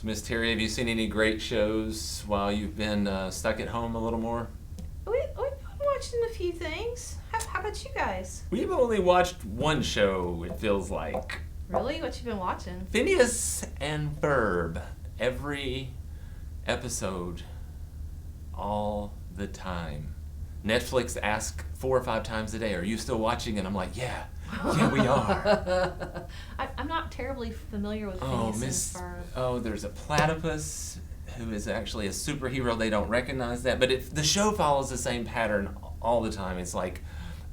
Miss Teri, have you seen any great shows while you've been stuck at home a little more? We've been watching a few things. How about you guys? We've only watched one show, it feels like. Really? What you been watching? Phineas and Ferb. Every episode. All the time. Netflix asks 4 or 5 times a day, are you still watching? And I'm like, yeah, we are. I'm not terribly familiar with Phineas and Ferb. Oh, there's a platypus who is actually a superhero. They don't recognize that. But the show follows the same pattern all the time. It's like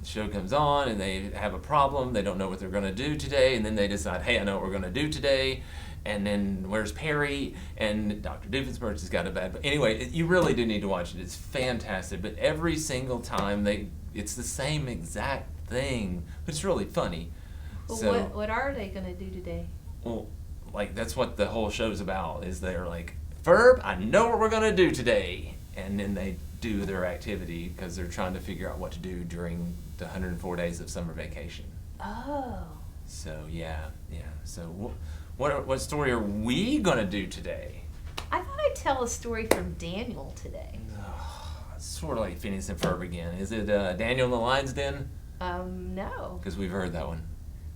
the show comes on and they have a problem. They don't know what they're going to do today. And then they decide, hey, I know what we're going to do today. And then where's Perry? And Dr. Doofenshmirtz has got a bad... But anyway, you really do need to watch it. It's fantastic. But every single time, it's the same exact thing. But it's really funny. Well, So, what are they going to do today? well, like, that's what the whole show's about, is they're like, Ferb, I know what we're going to do today. And then they do their activity because they're trying to figure out what to do during the 104 days of summer vacation. Oh. So, yeah. So, what story are we going to do today? I thought I'd tell a story from Daniel today. It's sort of like Phineas and Ferb again. Is it Daniel in the Lion's Den? No. Because we've heard that one.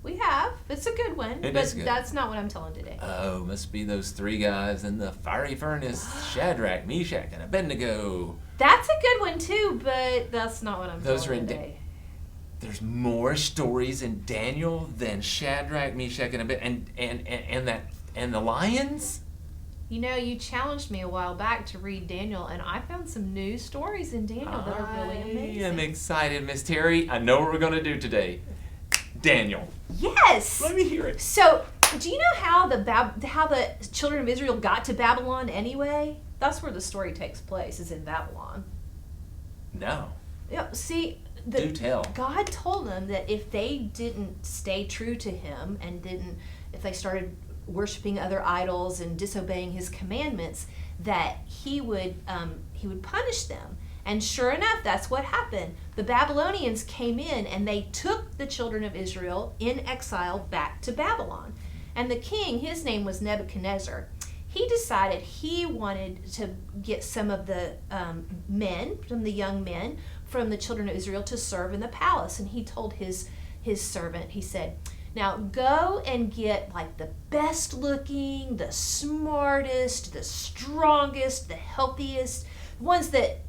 We have. It's a good one. It but is good. That's not what I'm telling today. Oh, must be those 3 guys in the fiery furnace, Shadrach, Meshach, and Abednego. That's a good one too, but that's not what I'm Those are telling in today. There's more stories in Daniel than Shadrach, Meshach, and Abednego, and the lions? You know, you challenged me a while back to read Daniel, and I found some new stories in Daniel that are really amazing. I am excited, Miss Teri. I know what we're going to do today. Daniel. Yes! Let me hear it. So, do you know how the children of Israel got to Babylon anyway? That's where the story takes place, is in Babylon. No. Yeah, see, Do tell. God told them that if they didn't stay true to Him and if they started worshiping other idols and disobeying His commandments, that He would punish them. And sure enough, that's what happened. The Babylonians came in and they took the children of Israel in exile back to Babylon. And the king, his name was Nebuchadnezzar, he decided he wanted to get some of the young men from the children of Israel to serve in the palace. And he told his servant, he said, now go and get like the best looking, the smartest, the strongest, the healthiest, ones that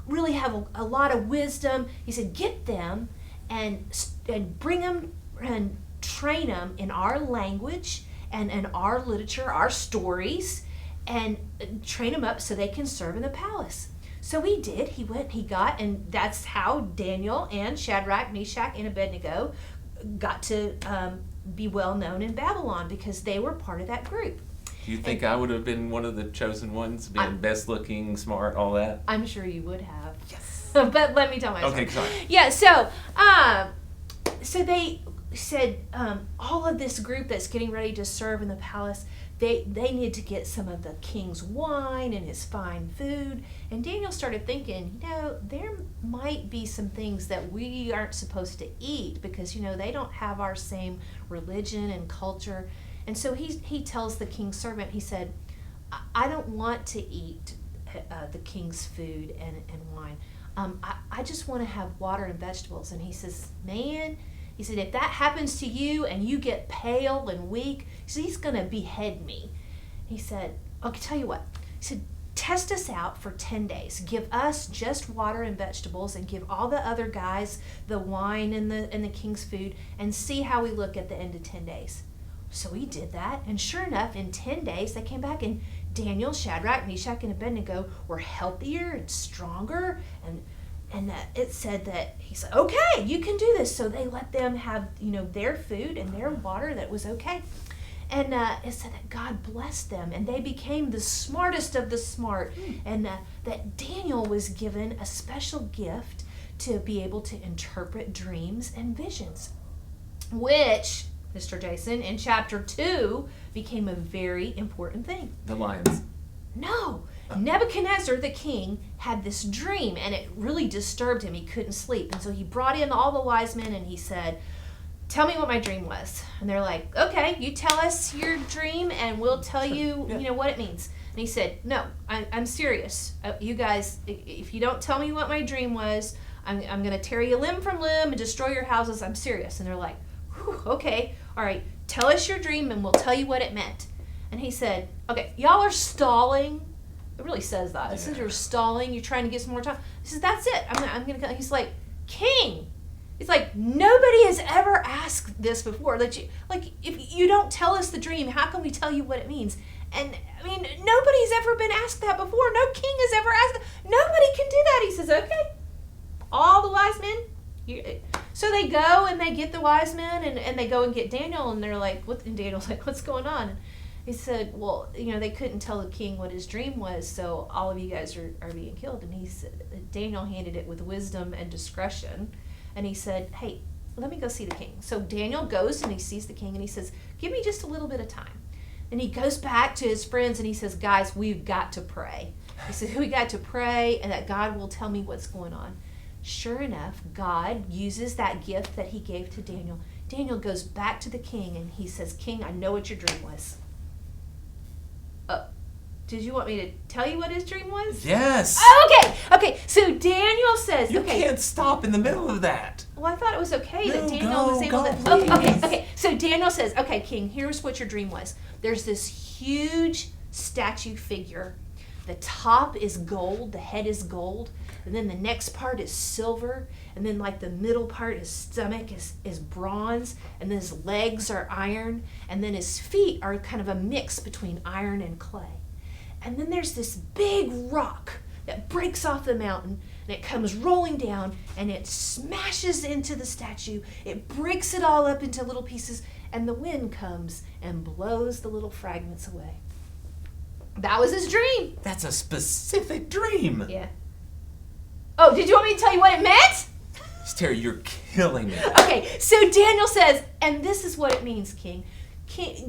really have a lot of wisdom. He said, get them and bring them and train them in our language and in our literature, our stories, and train them up so they can serve in the palace. So he did. He went, and that's how Daniel and Shadrach, Meshach, and Abednego got to be well known in Babylon, because they were part of that group. Do you think I would have been one of the chosen ones, being best looking, smart, all that? I'm sure you would have. Yes. But let me tell my story. Okay, sorry. Yeah, so they said all of this group that's getting ready to serve in the palace, they need to get some of the king's wine and his fine food. And Daniel started thinking, there might be some things that we aren't supposed to eat, because, they don't have our same religion and culture. And so he tells the king's servant, he said, I don't want to eat the king's food and wine. I just want to have water and vegetables. And he says, man, he said, if that happens to you and you get pale and weak, he said, he's going to behead me. He said, I'll tell you what. He said, test us out for 10 days. Give us just water and vegetables, and give all the other guys the wine and the king's food, and see how we look at the end of 10 days. So he did that, and sure enough, in 10 days, they came back, and Daniel, Shadrach, Meshach, and Abednego were healthier and stronger, and it said that he said, okay, you can do this. So they let them have, their food and their water that was okay. And it said that God blessed them, and they became the smartest of the smart, and that Daniel was given a special gift to be able to interpret dreams and visions, which, Mr. Jason, in chapter 2 became a very important thing. The lions. No. Nebuchadnezzar, the king, had this dream, and it really disturbed him. He couldn't sleep. And so he brought in all the wise men, and he said, tell me what my dream was. And they're like, okay, you tell us your dream and we'll tell you, what it means. And he said, no, I'm serious. You guys, if you don't tell me what my dream was, I'm going to tear you limb from limb and destroy your houses. I'm serious. And they're like, okay, all right, tell us your dream and we'll tell you what it meant. And he said, okay, y'all are stalling. It really says that. It says you're stalling. You're trying to get some more time. He says, that's it. I'm going to. He's like, king. It's like, nobody has ever asked this before. If you don't tell us the dream, how can we tell you what it means? And I mean, nobody's ever been asked that before. No king has ever asked that. Nobody can do that. He says, okay, all the wise men. So they go and they get the wise men and they go and get Daniel and they're like, what? And Daniel's like, what's going on? And he said, well, they couldn't tell the king what his dream was, so all of you guys are being killed. And he said, Daniel handled it with wisdom and discretion. And he said, hey, let me go see the king. So Daniel goes and he sees the king and he says, give me just a little bit of time. And he goes back to his friends and he says, guys, we've got to pray. He said, we got to pray and that God will tell me what's going on. Sure enough, God uses that gift that he gave to Daniel. Daniel goes back to the king and he says, King, I know what your dream was. Did you want me to tell you what his dream was? Yes. Oh, okay. So Daniel says, you can't stop in the middle of that. Well, I thought it was okay that Daniel was able to. Okay. So Daniel says, okay, king, here's what your dream was. There's this huge statue figure. The top is gold, the head is gold, and then the next part is silver, and then like the middle part, his stomach is bronze, and then his legs are iron, and then his feet are kind of a mix between iron and clay. And then there's this big rock that breaks off the mountain, and it comes rolling down, and it smashes into the statue. It breaks it all up into little pieces, and the wind comes and blows the little fragments away. That was his dream. That's a specific dream. Yeah. Oh, did you want me to tell you what it meant? Teri, you're killing me. Okay, so Daniel says, and this is what it means, King.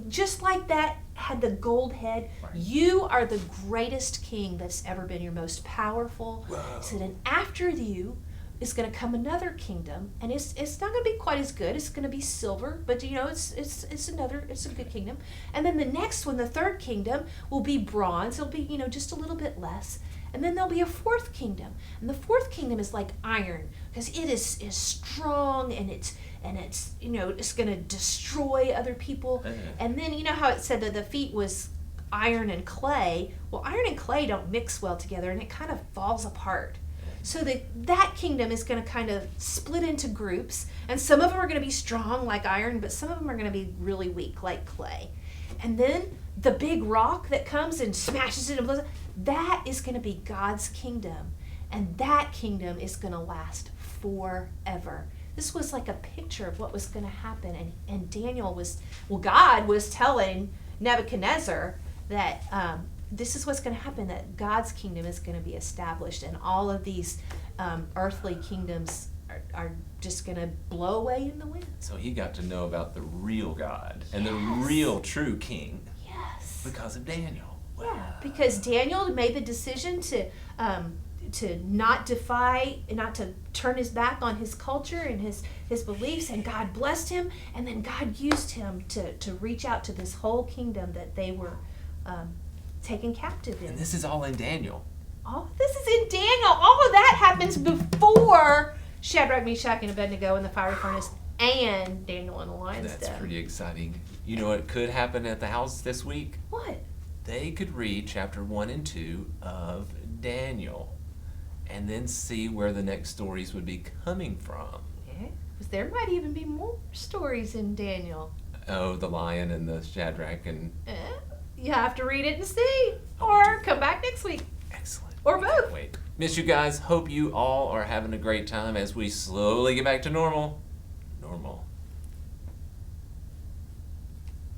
Just like that had the gold head, right. You are the greatest king that's ever been. You're most powerful. Whoa. He said, and after you is going to come another kingdom, and it's not going to be quite as good. It's going to be silver, but it's a good kingdom. And then the next one, the third kingdom, will be bronze. It'll be just a little bit less. And then there'll be a fourth kingdom, and the fourth kingdom is like iron because it is strong and it's going to destroy other people. And then how it said that the feet was iron and clay. Well, iron and clay don't mix well together, and it kind of falls apart. So that kingdom is going to kind of split into groups, and some of them are going to be strong like iron, but some of them are going to be really weak like clay. And then the big rock that comes and smashes it and blows it, that is going to be God's kingdom, and that kingdom is going to last forever. This was like a picture of what was going to happen, and God was telling Nebuchadnezzar that this is what's going to happen, that God's kingdom is going to be established, and all of these earthly kingdoms are just going to blow away in the wind. So he got to know about the real God and the real true king. Yes. Because of Daniel. Wow. Yeah, because Daniel made the decision to not to turn his back on his culture and his beliefs, and God blessed him, and then God used him to reach out to this whole kingdom that they were taken captive in. And this is all in Daniel. All this is in Daniel. All of that happens before Shadrach, Meshach, and Abednego in the fiery furnace and Daniel in the lion's den. That's pretty exciting. You know what could happen at the house this week? What? They could read chapter 1 and 2 of Daniel and then see where the next stories would be coming from. Yeah, because there might even be more stories in Daniel. Oh, the lion and the Shadrach and... You have to read it and see. Or come back next week. Excellent. Or both. Wait. Miss you guys. Hope you all are having a great time as we slowly get back to normal.